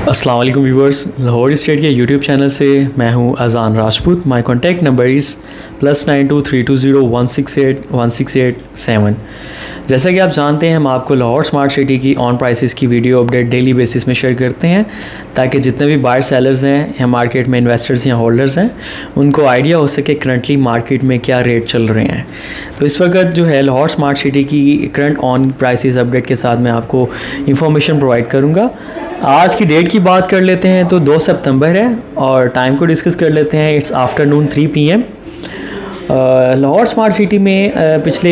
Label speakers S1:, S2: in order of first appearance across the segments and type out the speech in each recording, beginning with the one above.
S1: अस्सलाम वालेकुम viewers, Lahore state के यूट्यूब चैनल से मैं हूं अजान Rajput. My contact number is +923201681687। जैसा कि आप जानते हैं, हम आपको लाहौर स्मार्ट सिटी की ऑन प्राइसेस की वीडियो अपडेट डेली बेसिस में शेयर करते हैं ताकि जितने भी बायर सेलर्स हैं या मार्केट में इन्वेस्टर्स या होल्डर्स हैं उनको आइडिया हो सके करंटली मार्केट में क्या रेट चल रहे हैं। तो इस वक्त जो है लाहौर स्मार्ट सिटी की करंट ऑन प्राइसेस अपडेट के साथ मैं आपको इंफॉर्मेशन प्रोवाइड करूँगा। आज की डेट की बात कर लेते हैं तो 2 सितंबर है और टाइम को डिस्कस कर लेते हैं। It's afternoon 3 PM। Lahore smart city में पिछले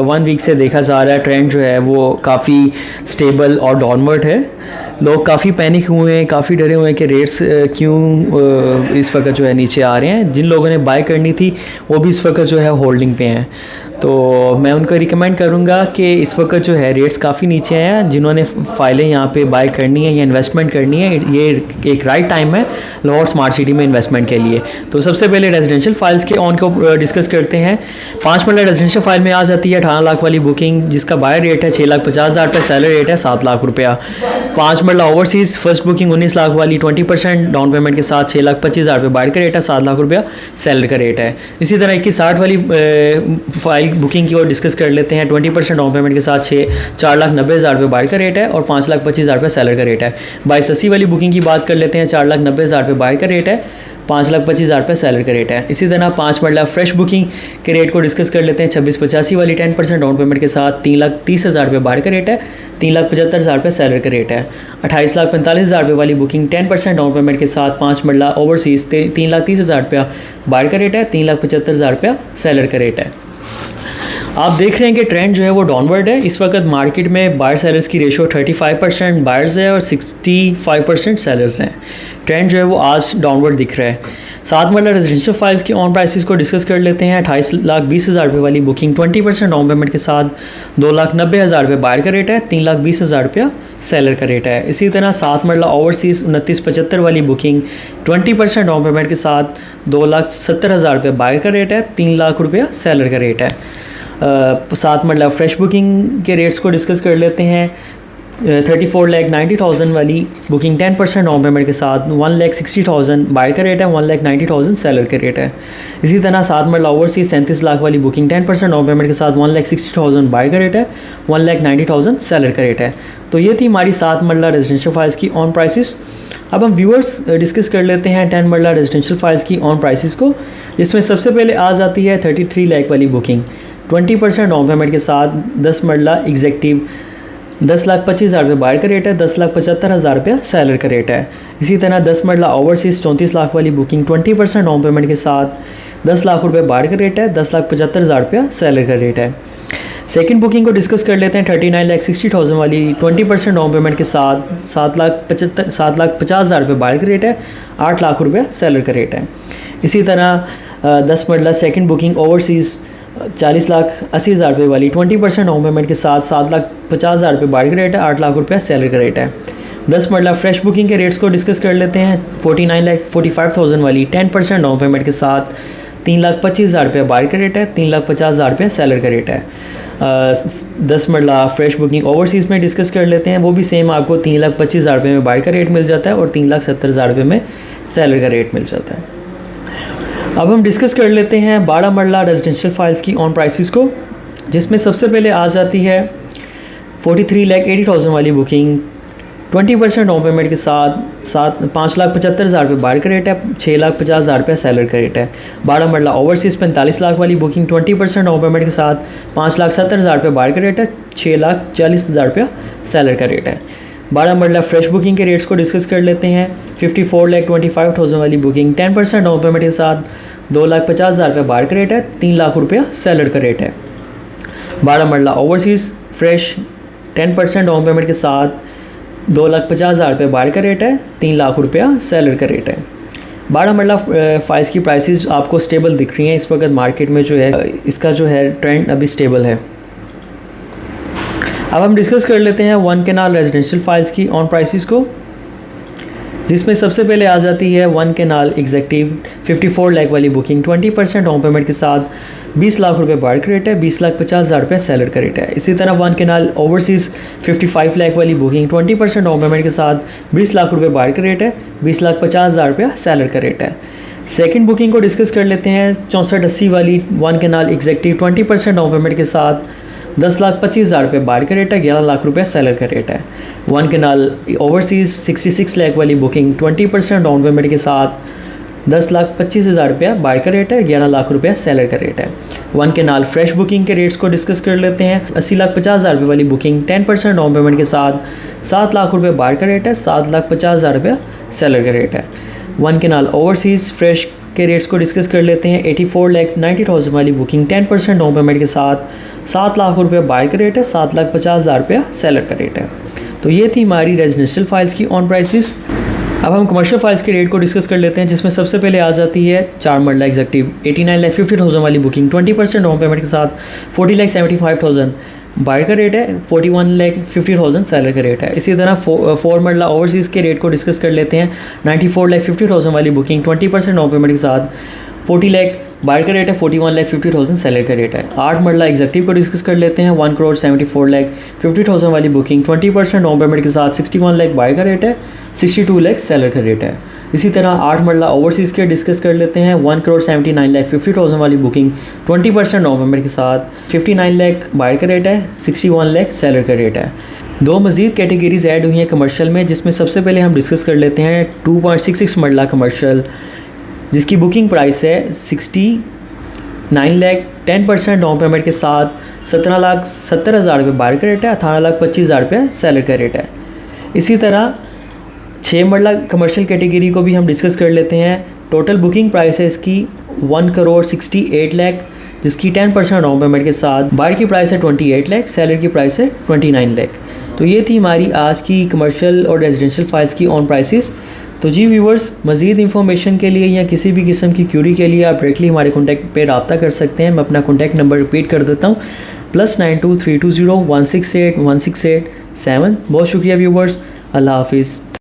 S1: 1 वीक से देखा जा रहा है ट्रेंड जो है वो काफ़ी स्टेबल और डाउनवर्ड है। लोग काफ़ी पैनिक हुए हैं, काफ़ी डरे हुए हैं कि रेट्स क्यों इस वक्त जो है नीचे आ रहे हैं। जिन लोगों ने बाय करनी थी वो भी इस वक्त जो है होल्डिंग पे हैं, तो मैं उनको रिकमेंड करूंगा कि इस वक्त जो है रेट्स काफ़ी नीचे हैं। जिन्होंने फ़ाइलें यहाँ पे बाय करनी है या इन्वेस्टमेंट करनी है, ये एक राइट टाइम है लाहौर स्मार्ट सिटी में इन्वेस्टमेंट के लिए। तो सबसे पहले रेजिडेंशियल फाइल्स के ऑन को डिस्कस करते हैं। 5 मरला रेजिडेंशियल फाइल में आ जाती है 18 लाख वाली बुकिंग, जिसका बायर रेट है 6,50,000 रुपये, सेलर रेट है 7 लाख रुपया। 5 मरला ओवरसीज़ फर्स्ट बुकिंग 19 लाख वाली 20% डाउन पेमेंट के साथ 6,25,000 रुपये, बायर का रेट है 7 लाख रुपया, सेलर का रेट है। इसी तरह 2160 वाली फाइल बुकिंग की ओर डिस्कस कर लेते हैं। 20% डाउन पेमेंट के साथ 4,90,000 रुपये बायर का रेट है और 5,25,000 रुपये सेलर का रेट है। 2280 वाली बुकिंग की बात कर लेते हैं। 4,90,000 रुपये बायर का रेट है, 5,25,000 रुपये सेलर का रेट है। इसी तरह 5 मरला फ्रेश बुकिंग के रेट को डिस्कस कर लेते हैं। 2685 वाली 10% डाउन पेमेंट के साथ 3,30,000 रुपये बायर का रेट है, 3,75,000 रुपये सेलर का रेट है। 28,45,000 रुपये वाली बुकिंग 10% डाउन पेमेंट के साथ 5 मरला ओवरसीज़ 3,30,000 रुपया बायर का रेट है, 3,75,000 रुपया सेलर का रेट है। आप देख रहे हैं कि ट्रेंड जो है वो डाउनवर्ड है। इस वक्त मार्केट में बायर सेलर्स की रेशो 35% बायर्स है और 65% सेलर्स हैं। ट्रेंड जो है वो आज डाउनवर्ड दिख रहा है। 7 मरला रेजिडेंशियल फाइल्स की ऑन प्राइसेस को डिस्कस कर लेते हैं। 28,20,000 रुपये वाली बुकिंग 20% डाउन पेमेंट के साथ 2,90,000 रुपये बायर का रेट है, 3,20,000 रुपया सेलर का रेट है। इसी तरह 7 मरला ओवरसीज़ 2975 वाली बुकिंग 20% डाउन पेमेंट के साथ 2,70,000 रुपये बायर का रेट है, 3 लाख रुपया सेलर का रेट है। 7 मरला फ्रेश बुकिंग के रेट्स को डिस्कस कर लेते हैं। 34,90,000 वाली बुकिंग 10% डाउन पेमेंट के साथ 1,60,000 बायर का रेट है, 1,90,000 सेलर का रेट है। इसी तरह 7 मरला ओवरसीज़ 37 लाख वाली बुकिंग 10% डाउन पेमेंट के साथ 1,60,000 बायर का रेट है, 1,90,000 सेलर का रेट है। तो ये थी हमारी 7 मरला रेजिडेंशियल फाइल्स की ऑन प्राइसेस। अब हम व्यूअर्स डिस्कस कर लेते हैं 10 मरला रेजिडेंशियल फाइल्स की ऑन प्राइसेस को, जिसमें सबसे पहले आ जाती है 33 लाख वाली बुकिंग 20% डाउन पेमेंट के साथ 10 मरला एग्जेक्टिव 10,25,000 रुपये बायर का रेट है, 10,75,000 रुपया सेलर का रेट है। इसी तरह 10 मरला ओवरसीज़ 34 लाख वाली बुकिंग 20% डाउन पेमेंट के साथ 10 लाख रुपये बायर का रेट है, 10,75,000 रुपया सेलर का रेट है। सेकंड बुकिंग को डिस्कस कर लेते हैं। 39,60,000 वाली 20% डाउन पेमेंट के साथ 7,50,000 रुपये बायर का रेट है, 8 लाख रुपया सेलर का रेट है। इसी तरह 10 मरला सेकंड बुकिंग ओवरसीज़ 40,80,000 रुपये वाली 20% डाउन पेमेंट के साथ 7,50,000 रुपये बायर का रेट है, 8 लाख रुपया सेलर का रेट है। 10 मरला फ्रेश बुकिंग के रेट्स को डिस्कस कर लेते हैं। 49,45,000 वाली 10% डाउन पेमेंट के साथ 3,25,000 रुपये बायर का रेट है, 3,50,000 रुपये सेलर का रेट है। 10 मरला फ्रेश बुकिंग ओवरसीज़ में डिस्कस कर लेते हैं। वो भी सेम आपको 3,25,000 रुपये में बायर का रेट मिल जाता है और 3,70,000 रुपये में सेलर का रेट मिल जाता है। अब हम डिस्कस कर लेते हैं 12 मरला रेजिडेंशियल फाइल्स की ऑन प्राइसेस को, जिसमें सबसे पहले आ जाती है 43,80,000 वाली बुकिंग 20% डाउन पेमेंट के साथ 5,75,000 रुपये बायर का रेट है, 6,50,000 रुपये सेलर का रेट है। 12 मरला ओवरसीज़ 45 लाख वाली बुकिंग 20% डाउन पेमेंट के साथ 5,70,000 रुपये बायर का रेट है, 6,40,000 रुपया सेलर का रेट है। 12 मरला फ्रेश बुकिंग के रेट्स को डिस्कस कर लेते हैं। 54,25,000 वाली बुकिंग 10% डाउन पेमेंट के साथ 2,50,000 रुपये बायर का रेट है, 3 लाख रुपया सेलर का रेट है। 12 मरला ओवरसीज़ फ्रेश 10% डाउन पेमेंट के साथ 2,50,000 रुपये बायर का रेट है, 3 लाख रुपया सेलर का रेट है। 12 मरला फाइल्स की प्राइसेस आपको स्टेबल दिख रही हैं इस वक्त मार्केट में, जो है इसका जो है ट्रेंड अभी स्टेबल है। अब हम डिस्कस कर लेते हैं 1 कैनाल रेजिडेंशियल फाइल्स की ऑन प्राइसेस को। जिसमें सबसे पहले आ जाती है वन कैनाल एग्जेक्टिव 54 लाख वाली बुकिंग 20% डाउन पेमेंट के साथ 20 लाख रुपए बायर का रेट है, 20,50,000 रुपये सेलर का रेट है। इसी तरह वन कैनाल ओवरसीज़ 55 लाख वाली बुकिंग 20% डाउन पेमेंट के साथ 20 लाख रुपए बायर का रेट है, 20,50,000 रुपये सेलर का रेट है। सेकंड बुकिंग को डिस्कस कर लेते हैं 6480 वाली one canal executive 20% down payment के साथ 10,25,000 रुपये बायर का रेट है, 11 लाख रुपये सेलर का रेट है। वन कैनाल ओवरसीज़ 66 लाख वाली बुकिंग 20% डाउन पेमेंट के साथ 10,25,000 रुपये बायर का रेट है, 11 लाख रुपये सेलर का रेट है। वन कैनाल फ्रेश बुकिंग के रेट्स को डिस्कस कर लेते हैं। 80,50,000 रुपये वाली बुकिंग 10% डाउन पेमेंट के साथ 7 लाख रुपये बायर का रेट है, 7,50,000 रुपये सेलर का रेट है। वन कैनाल ओवरसीज़ फ्रेश के रेट्स को डिस्कस कर लेते हैं। 84,90,000 वाली बुकिंग 10% डाउन पेमेंट के साथ 7 लाख रुपये बायर का रेट है, 7,50,000 रुपये सेलर का रेट है। तो ये थी हमारी रेजिडेंशियल फाइल्स की ऑन प्राइसेस। अब हम कमर्शियल फाइल्स के रेट को डिस्कस कर लेते हैं, जिसमें सबसे पहले आ जाती है 4 मरला एग्जेक्टिव 89,50,000 वाली बुकिंग 20% डाउन पेमेंट के साथ 40,75,000 बायर का रेट है, 41,50,000 सेलर का रेट है। इसी तरह 4 मरला ओवरसीज़ के रेट को डिस्कस कर लेते हैं। 94,50,000 वाली बुकिंग 20% डाउन पेमेंट के साथ 40 लाख बायर का रेट है, 41,50,000 सेलर का रेट है। 8 मरला एग्जेक्टिव को डिस्कस कर लेते हैं। 1,74,50,000 वाली बुकिंग 20% डाउन पेमेंट के साथ 61 लाख बायर का रेट है, 62 लाख सेलर का रेट है। इसी तरह 8 मरला ओवरसीज़ के डिस्कस कर लेते हैं। 1,79,50,000 वाली बुकिंग 20% डाउन पेमेंट के साथ 59 लाख बायर का रेट है, 61 लाख सेलर का रेट है। दो मज़ीद कैटेगरीज ऐड हुई हैं कमर्शियल में, जिसमें सबसे पहले हम डिस्कस कर लेते हैं 2.66 मरला कमर्शियल, जिसकी बुकिंग प्राइस है 69 लाख, 10% डाउन पेमेंट के साथ 17,70,000 रुपये बायर का रेट है, 18,25,000 रुपये सेलर का रेट है। इसी तरह 6 मरला कमर्शियल कैटेगरी को भी हम डिस्कस कर लेते हैं। टोटल बुकिंग प्राइस है इसकी 1,68 लाख, जिसकी 10% डाउन पेमेंट के साथ बायर की प्राइस है 28 लाख, सेलर की प्राइस है 29 लाख। तो ये थी हमारी आज की कमर्शियल और रेजिडेंशियल फाइल्स की ऑन प्राइसेस। तो जी व्यूवर्स, मज़ीद इंफॉर्मेशन के लिए या किसी भी किस्म की क्यूरी के लिए आप डायरेक्टली हमारे कॉन्टैक्ट पे रब्ता कर सकते हैं। मैं अपना कॉन्टैक्ट नंबर रिपीट कर देता हूँ, +92 320 168 168 7। बहुत शुक्रिया व्यूवर्स, अल्लाह हाफिज़।